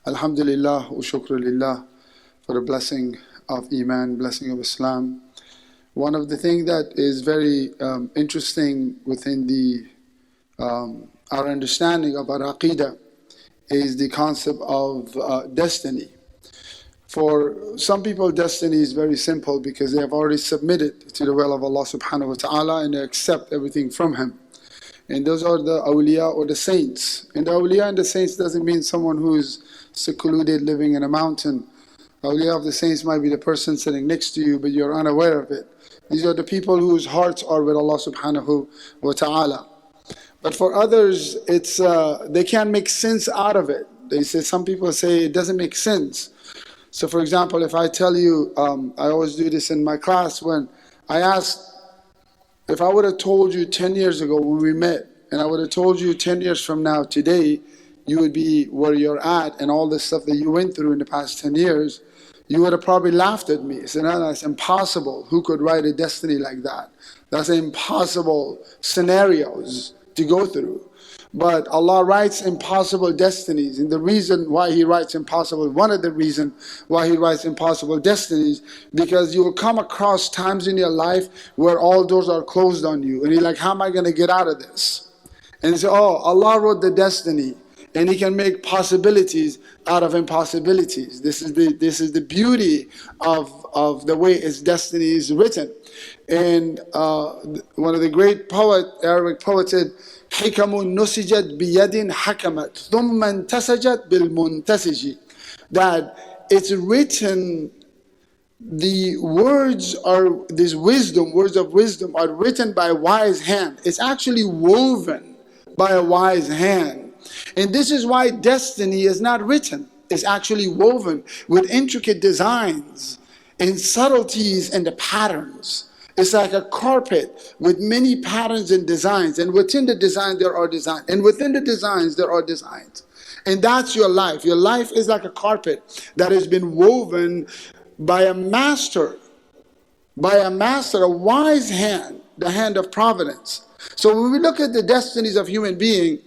Alhamdulillah wa shukru lillah for the blessing of Iman, blessing of Islam. One of the things that is very interesting within our understanding of our Aqidah is the concept of destiny. For some people, destiny is very simple because they have already submitted to the will of Allah subhanahu wa ta'ala and they accept everything from Him. And those are the awliya or the saints. And the awliya and the saints doesn't mean someone who is secluded living in a mountain. Awliya of the saints might be the person sitting next to you but you're unaware of it. These are the people whose hearts are with Allah subhanahu wa ta'ala. But for others, it's they can't make sense out of it. Some people say it doesn't make sense. So for example, if I tell you, I always do this in my class when I ask, if I would have told you 10 years ago when we met, and I would have told you 10 years from now today, you would be where you're at and all the stuff that you went through in the past 10 years, you would have probably laughed at me. Said, no, that's impossible. Who could write a destiny like that? That's impossible scenarios to go through. But Allah writes impossible destinies, and the reason why He writes impossible, one of the reasons why He writes impossible destinies, because you will come across times in your life where all doors are closed on you, and you're like, how am I going to get out of this? And you say, oh, Allah wrote the destiny, and He can make possibilities out of impossibilities. This is the beauty of the way His destiny is written. And one of the great Arabic poets said, حِكَمٌ نُسِجَتْ بِيَدٍ حَكَمَتْ ثُمَّ انْتَسَجَتْ بِالْمُنْتَسِجِ. That it's written, the words are, this wisdom, words of wisdom are written by a wise hand. It's actually woven by a wise hand. And this is why destiny is not written. It's actually woven with intricate designs and subtleties and the patterns. It's like a carpet with many patterns and designs, and within the design there are designs, and within the designs there are designs. And that's your life. Your life is like a carpet that has been woven by a master, a wise hand, the hand of providence. So when we look at the destinies of human beings,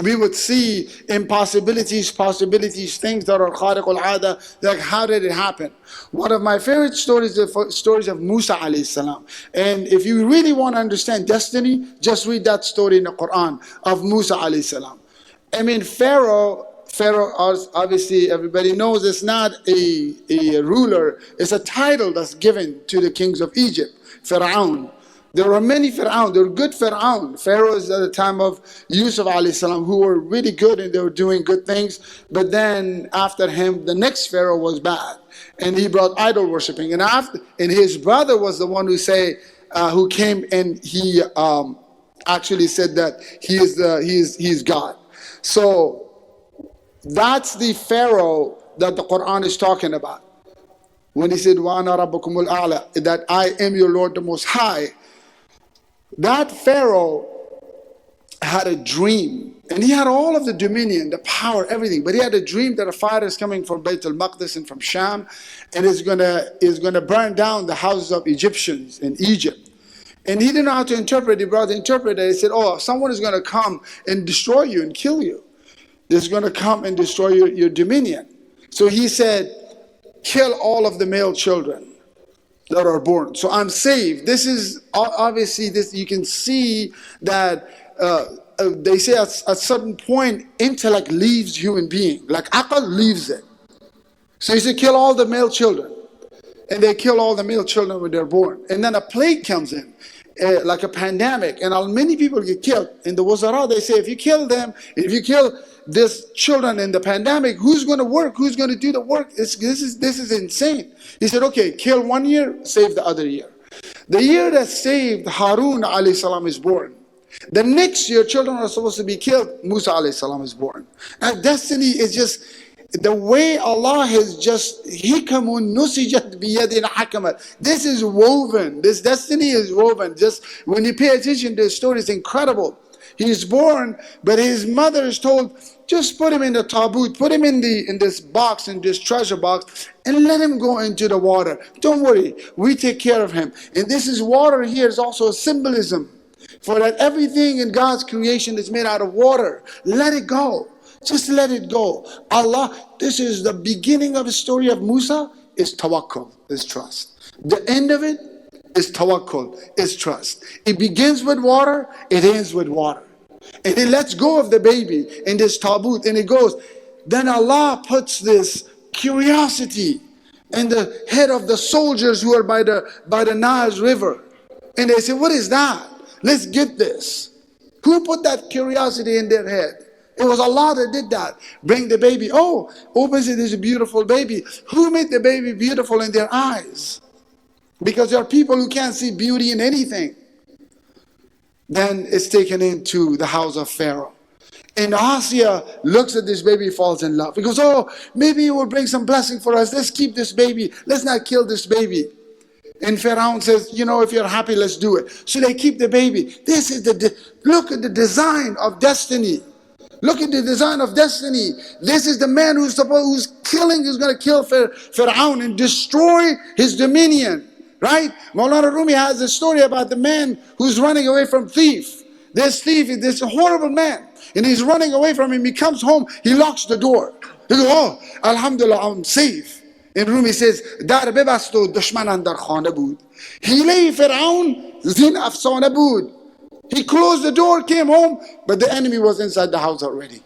we would see impossibilities, possibilities, things that are khariq al-ada, like how did it happen? One of my favorite stories is the stories of Musa alayhi salam. And if you really want to understand destiny, just read that story in the Quran of Musa alayhi salam. I mean, Pharaoh, obviously everybody knows, it's not a ruler, it's a title that's given to the kings of Egypt, Feraidoon. There were many Feraidoon, there were good Feraidoon. Pharaohs at the time of Yusuf alayhi salam who were really good and they were doing good things. But then after him, the next Pharaoh was bad. And he brought idol worshipping. And his brother was the one who came and he actually said that he is God. So that's the Pharaoh that the Quran is talking about. When he said, وَأَنَا رَبُّكُمُ الْأَعْلَى, that I am your Lord the Most High. That Pharaoh had a dream, and he had all of the dominion, the power, everything. But he had a dream that a fire is coming from Bayt al-Maqdis and from Sham, and is gonna burn down the houses of Egyptians in Egypt. And he didn't know how to interpret. He brought the interpreter. He said, "Oh, someone is gonna come and destroy you and kill you. There's gonna come and destroy your dominion." So he said, "Kill all of the male children that are born, so I'm saved." This is obviously this. You can see that they say at a certain point, intellect leaves human being, like aql leaves it. So he said, "Kill all the male children," and they kill all the male children when they're born. And then a plague comes in, like a pandemic, and many people get killed. In the Wazara, they say, if you kill these children in the pandemic, who's going to work? Who's going to do the work? This is insane. He said, okay, kill 1 year, save the other year. The year that saved, Harun alayhi salam is born. The next year, children are supposed to be killed. Musa alayhi salam is born. And destiny is just the way Allah has just hikamun nusijat biyadin hakamat. This is woven. This destiny is woven. Just when you pay attention to the story, it's incredible. He's born, but his mother is told, just put him in the tabut, put him in this box, in this treasure box, and let him go into the water. Don't worry, we take care of him. And this is water here is also a symbolism for that everything in God's creation is made out of water. Let it go. Just let it go. Allah, this is the beginning of the story of Musa, is tawakkul, is trust. The end of it is tawakkul, is trust. It begins with water, it ends with water. And it lets go of the baby in this tabut, and it goes. Then Allah puts this curiosity in the head of the soldiers who are by the Nile River. And they say, what is that? Let's get this. Who put that curiosity in their head? It was Allah that did that. Bring the baby. Oh, opens it, is a beautiful baby. Who made the baby beautiful in their eyes? Because there are people who can't see beauty in anything. Then it's taken into the house of Pharaoh. And Asya looks at this baby, falls in love. He goes, oh, maybe it will bring some blessing for us. Let's keep this baby. Let's not kill this baby. And Pharaoh says, you know, if you're happy, let's do it. So they keep the baby. This is look at the design of destiny. Look at the design of destiny. This is the man who's going to kill Pharaoh and destroy his dominion. Right? Maulana Rumi has a story about the man who's running away from thief. This thief is this horrible man. And he's running away from him. He comes home, he locks the door. He goes, oh, Alhamdulillah, I'm safe. And Rumi says, Dar bebasto dushmanan dar khane bud. Hile Pharaoh zin afsane bud. He closed the door, came home, but the enemy was inside the house already.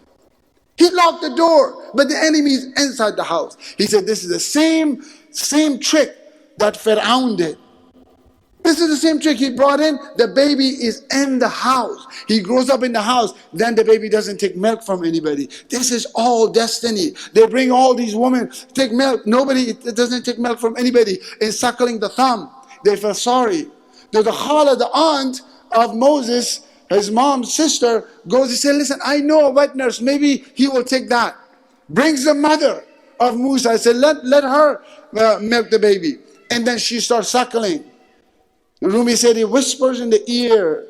He locked the door, but the enemy is inside the house. He said, this is the same trick that Pharaoh did. This is the same trick he brought in. The baby is in the house. He grows up in the house. Then the baby doesn't take milk from anybody. This is all destiny. They bring all these women, take milk. Nobody, it doesn't take milk from anybody. Is suckling the thumb. They feel sorry. The khala, the aunt of Moses, his mom's sister, goes and says, listen, I know a wet nurse. Maybe he will take that. Brings the mother of Musa. I said, let her milk the baby. And then she starts suckling. Rumi said he whispers in the ear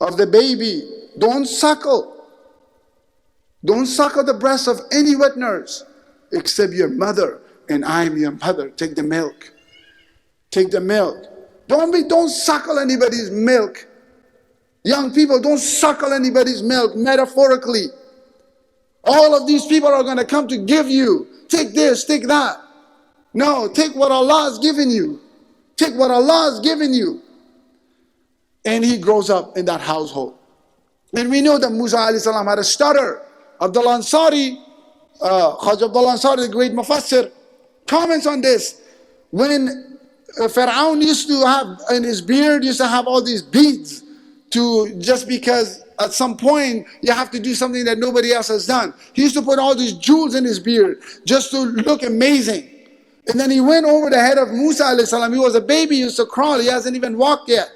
of the baby, don't suckle. Don't suckle the breast of any wet nurse except your mother, and I'm your mother. Take the milk. Take the milk. Don't suckle anybody's milk. Young people, don't suckle anybody's milk, metaphorically. All of these people are going to come to give you. Take this, take that. No, take what Allah has given you. Take what Allah has given you. And he grows up in that household. And we know that Musa alayhi salam had a stutter. Abdullah Ansari, Khaj Abdullah Ansari, the great Mufassir, comments on this. When Pharaoh used to have, in his beard, used to have all these beads, just because at some point you have to do something that nobody else has done. He used to put all these jewels in his beard just to look amazing. And then he went over the head of Musa alayhi salam. He was a baby, he used to crawl, he hasn't even walked yet.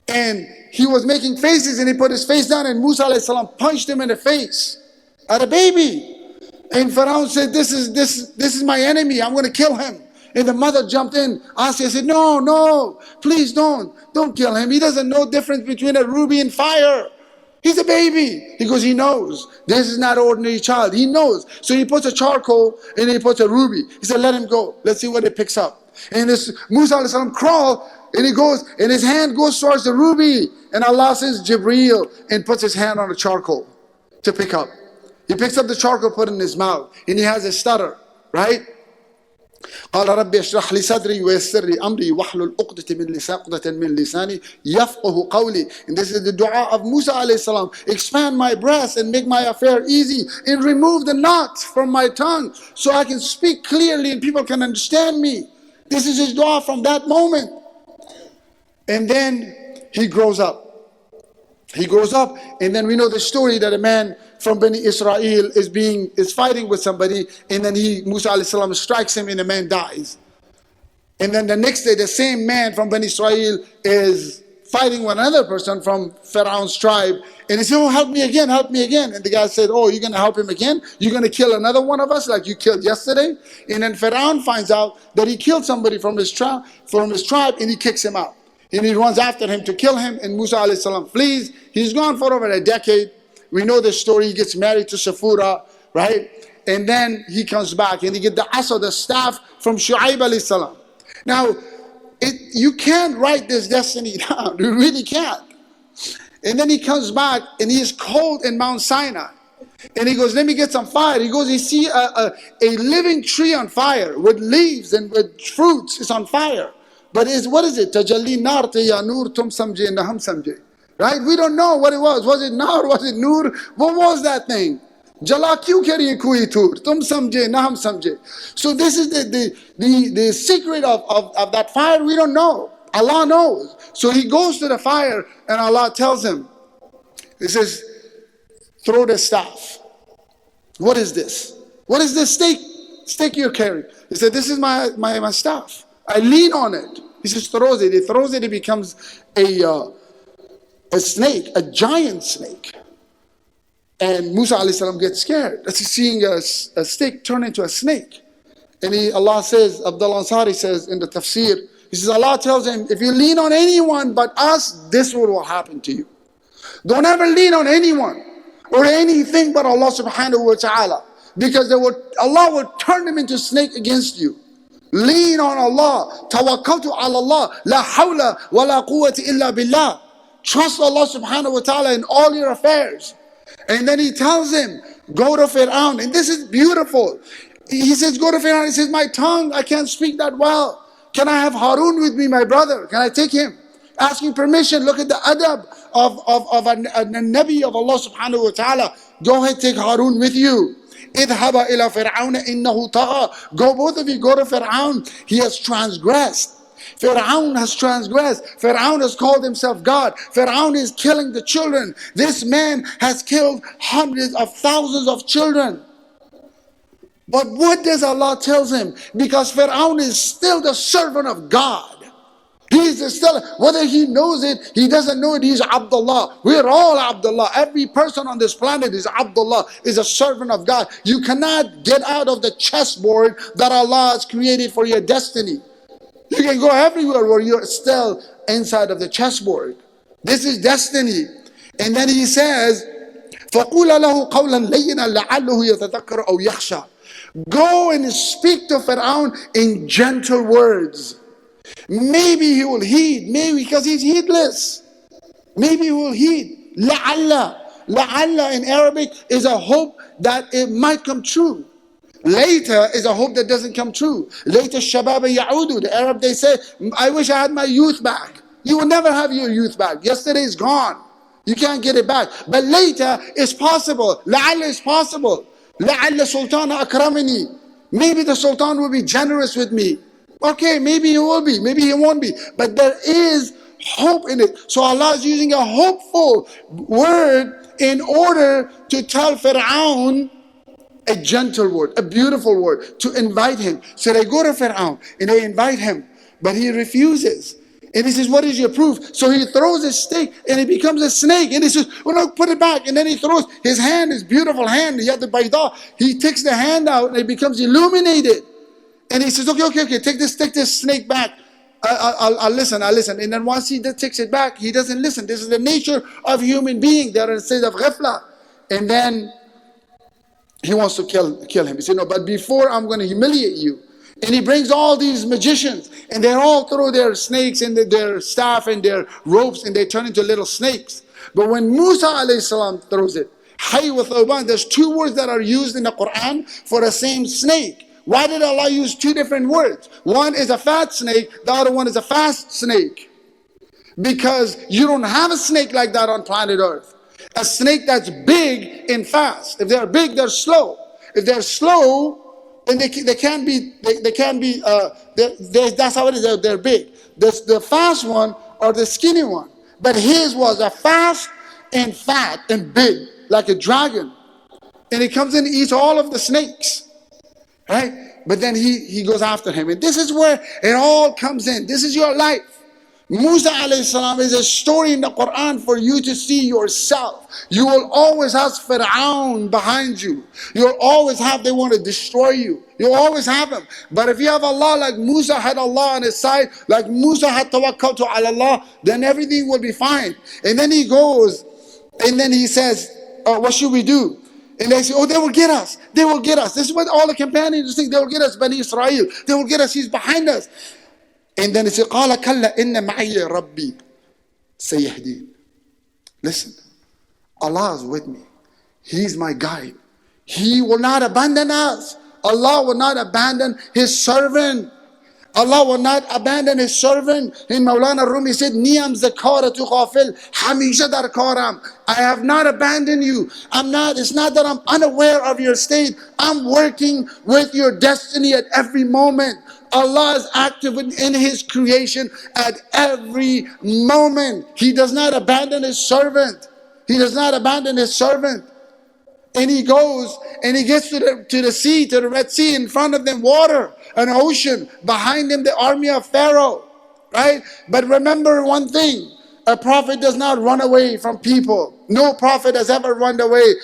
And he was making faces, and he put his face down, and Musa alayhi salam punched him in the face at a baby. And Pharaoh said, this is my enemy, I'm going to kill him. And the mother jumped in. Asya said, no, please don't kill him. He doesn't know the difference between a ruby and fire. He's a baby. He goes, he knows. This is not an ordinary child. He knows. So he puts a charcoal and he puts a ruby. He said, let him go. Let's see what it picks up. And this Musa alayhi salam crawl, and he goes, and his hand goes towards the ruby. And Allah sends Jibreel and puts his hand on the charcoal to pick up. He picks up the charcoal, put it in his mouth, and he has a stutter, right? قال ربي اشرح لي صدري ويسر لي أمري واحلل عقدة من لساني يفقه قولي. And this is the dua of Musa alayhi salam. Expand my breast and make my affair easy, and remove the knot from my tongue so I can speak clearly and people can understand me. This is his dua from that moment. And then he grows up. He grows up, and then we know the story that a man from Bani Israel is fighting with somebody, and then Musa alayhi salam strikes him, and the man dies. And then the next day, the same man from Bani Israel is fighting with another person from Pharaoh's tribe, and he said, oh, help me again. And the guy said, oh, you're going to help him again? You're going to kill another one of us like you killed yesterday? And then Pharaoh finds out that he killed somebody from his tribe, and he kicks him out. And he runs after him to kill him, and Musa alayhi salam flees. He's gone for over a decade. We know the story. He gets married to Safura, right? And then he comes back, and he gets the asa, the staff from Shu'aib alayhi salam. Now, you can't write this destiny down. You really can't. And then he comes back, and he is cold in Mount Sinai. And he goes, let me get some fire. He goes, he see a living tree on fire with leaves and with fruits. It's on fire. But what is it? Tajalli nar te ya nur tum samjhe na hum samjhe. Right? We don't know what it was. Was it nar? Was it nur? What was that thing? Jala kyun kariye kui tur? Tum samjhe na hum samjhe. So this is the secret of that fire. We don't know. Allah knows. So he goes to the fire and Allah tells him, he says, throw the staff. What is this? What is this stick you're carrying? He said, this is my staff. I lean on it. He says, throws it. He throws it. It becomes a snake, a giant snake. And Musa alayhi salam gets scared. That's seeing a stick turn into a snake. And Allah says, Abdullah Ansari says in the tafsir, he says, Allah tells him, if you lean on anyone but us, this will happen to you. Don't ever lean on anyone or anything but Allah subhanahu wa ta'ala. Because Allah will turn them into a snake against you. Lean on Allah. Tawakkaltu ala Allah. La hawla wa la quwwata illa billah. Trust Allah subhanahu wa ta'ala in all your affairs. And then he tells him, go to Fir'aun. And this is beautiful. He says, go to Fir'aun. He says, my tongue, I can't speak that well. Can I have Harun with me, my brother? Can I take him? Asking permission. Look at the adab of a Nabi of Allah subhanahu wa ta'ala. Go ahead, take Harun with you. اذهب إلى فرعون إنه طغى. Go, both of you, go to Fir'aun. He has transgressed. Fir'aun has transgressed. Fir'aun has called himself God. Fir'aun is killing the children. This man has killed hundreds of thousands of children. But what does Allah tell him? Because Fir'aun is still the servant of God. He's still, whether he knows it, he doesn't know it, he's Abdullah. We're all Abdullah. Every person on this planet is Abdullah, is a servant of God. You cannot get out of the chessboard that Allah has created for your destiny. You can go everywhere where you're still inside of the chessboard. This is destiny. And then he says, فَقُولَ لَهُ قَوْلًا لَيِّنًا لَعَلُّهُ يَتَذَكَّرُ أَوْ يَخْشَى. Go and speak to Fir'aun in gentle words. Maybe he will heed, maybe because he's heedless. Maybe he will heed. La'alla. La'alla in Arabic is a hope that it might come true. Later is a hope that doesn't come true. Later shababa ya'udu. The Arab, they say, I wish I had my youth back. You will never have your youth back. Yesterday is gone. You can't get it back. But later is possible. La'alla is possible. La'alla sultana akramani. Maybe the sultan will be generous with me. Okay, maybe he will be, maybe he won't be. But there is hope in it. So Allah is using a hopeful word in order to tell Fir'aun a gentle word, a beautiful word, to invite him. So they go to Fir'aun and they invite him, but he refuses. And he says, what is your proof? So he throws his stick and it becomes a snake. And he says, well, no, put it back. And then he throws his hand, his beautiful hand, he had the bayda. He takes the hand out and it becomes illuminated. And he says, okay, take this snake back. I'll listen. And then once he takes it back, he doesn't listen. This is the nature of human being. They are in a state of ghafla. And then he wants to kill him. He said, no, but before I'm going to humiliate you. And he brings all these magicians. And they all throw their snakes and their staff and their ropes. And they turn into little snakes. But when Musa alayhi salam throws it, Hayy wa Thawban, there's two words that are used in the Quran for the same snake. Why did Allah use two different words? One is a fat snake, the other one is a fast snake. Because you don't have a snake like that on planet Earth. A snake that's big and fast. If they're big, they're slow. If they're slow, then they can't be, that's how it is, they're big. The fast one or the skinny one. But his was a fast and fat and big, like a dragon. And he comes in and eats all of the snakes. Right? But then he goes after him. And this is where it all comes in. This is your life. Musa alayhi salam is a story in the Quran for you to see yourself. You will always have Fir'aun behind you. You'll always have, they want to destroy you. You'll always have him. But if you have Allah like Musa had Allah on his side, like Musa had tawakkaltu ala Allah, then everything will be fine. And then he goes, and then he says, what should we do? And they say, oh, they will get us. They will get us. This is what all the companions think. They will get us, Bani Israel. They will get us. He's behind us. And then he said, قَالَ كَلَّا إِنَّ مَعِيَ رَبِّي سَيَهْدِينَ. Listen, Allah is with me. He's my guide. He will not abandon us. Allah will not abandon His servant. Allah will not abandon His servant. In Maulana Rumi said, Niyam zakara tu ghafil, hamisha dar karam. I have not abandoned you. It's not that I'm unaware of your state. I'm working with your destiny at every moment. Allah is active in His creation at every moment. He does not abandon His servant. He does not abandon His servant. And he goes and he gets to the sea, to the Red Sea. In front of them, water, an ocean. Behind him, the army of Pharaoh. Right? But remember one thing. A prophet does not run away from people. No prophet has ever run away.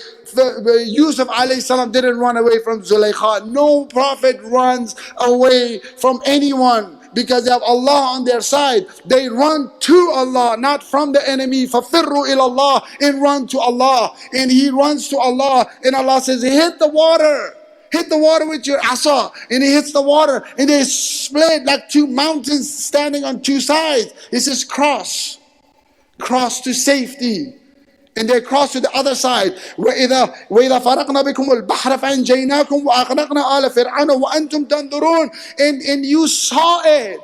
Yusuf alayhi salam didn't run away from Zulaykha. No prophet runs away from anyone. Because they have Allah on their side. They run to Allah, not from the enemy. فَفِرُّوا إِلَى اللَّهِ, and run to Allah. And he runs to Allah. And Allah says, hit the water. Hit the water with your asa. And he hits the water. And they split like two mountains standing on two sides. It says cross. Cross to safety. And they cross to the other side. وَإِذَا فَرَقْنَا بِكُمُ الْبَحْرَ فَأَنْجَيْنَاكُمْ وَأَغْرَقْنَا آلَ فِرْعَوْنَ وَأَنْتُمْ تَنْظُرُونَ. And you saw it.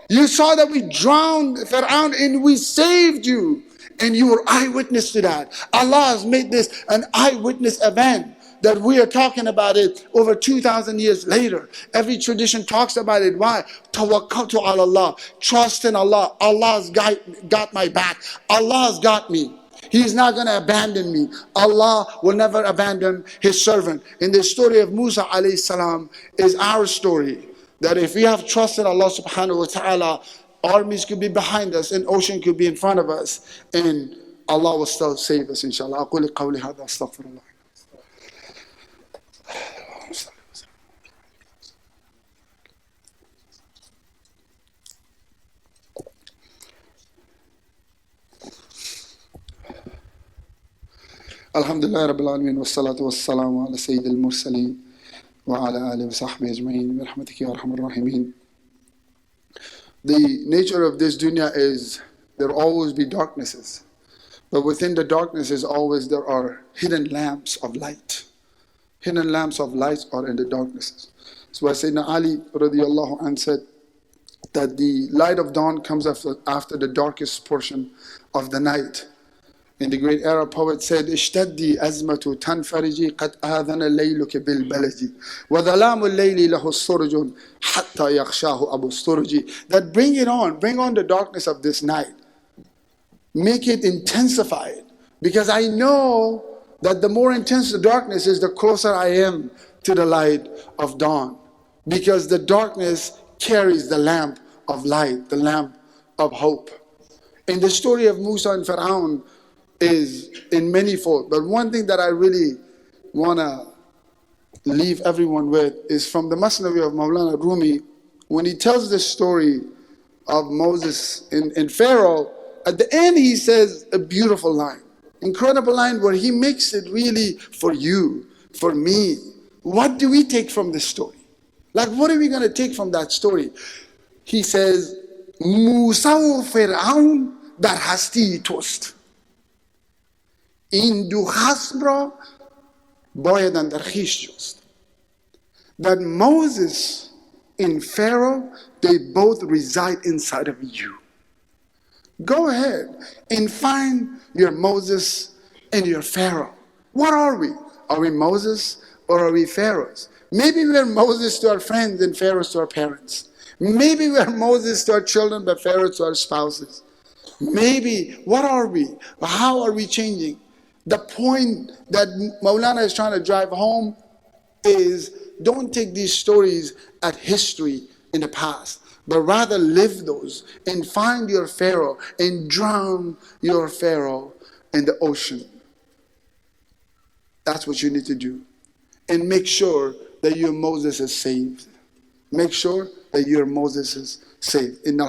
You saw that we drowned Fir'aun and we saved you. And you were eyewitness to that. Allah has made this an eyewitness event. That we are talking about it over 2,000 years later. Every tradition talks about it. Why? Tawakkaltu ala Allah. Trust in Allah. Allah's got my back. Allah's got me. He's not going to abandon me. Allah will never abandon His servant. And the story of Musa alayhi salam is our story. That if we have trust in Allah subhanahu wa ta'ala, armies could be behind us and ocean could be in front of us. And Allah will still save us, inshallah. أقول قولي هذا أستغفر الله. Alhamdulillah Rabbil Alameen wa salatu wa salamu ala Sayyid al-Mursaleen wa ala alihi wa sahbihi ajma'in bi rahmatika ya arhamar rahimin. The nature of this dunya is there will always be darknesses. But within the darknesses always there are hidden lamps of light. Hidden lamps of light are in the darknesses. So why Sayyidina Ali radiallahu anhu said that the light of dawn comes after the darkest portion of the night. And the great Arab poet said, اشتدي أزمة تنفرجي قد آذن ليلك بالبلج وظلام الليل له السرج حتى يخشاه أبو السرج. That bring on the darkness of this night. Make it intensified. Because I know that the more intense the darkness is, the closer I am to the light of dawn. Because the darkness carries the lamp of light, the lamp of hope. In the story of Musa and Pharaoh, is in many fold. But one thing that I really want to leave everyone with is from the Masnavi of Maulana Rumi, when he tells the story of Moses and Pharaoh, at the end he says a beautiful line, incredible line where he makes it really for you, for me. What do we take from this story? Like, what are we going to take from that story? He says, Musa و فرعون در هستی توست. این دو خصم را باید اندر خویش جست. That Moses and Pharaoh, they both reside inside of you. Go ahead and find your Moses and your Pharaoh. What are we? Are we Moses or are we Pharaohs? Maybe we're Moses to our friends and Pharaohs to our parents. Maybe we're Moses to our children but Pharaohs to our spouses. Maybe, what are we? How are we changing? The point that Maulana is trying to drive home is don't take these stories as history in the past, but rather live those and find your Pharaoh and drown your Pharaoh in the ocean. That's what you need to do. And make sure that your Moses is saved. Make sure that your Moses is saved.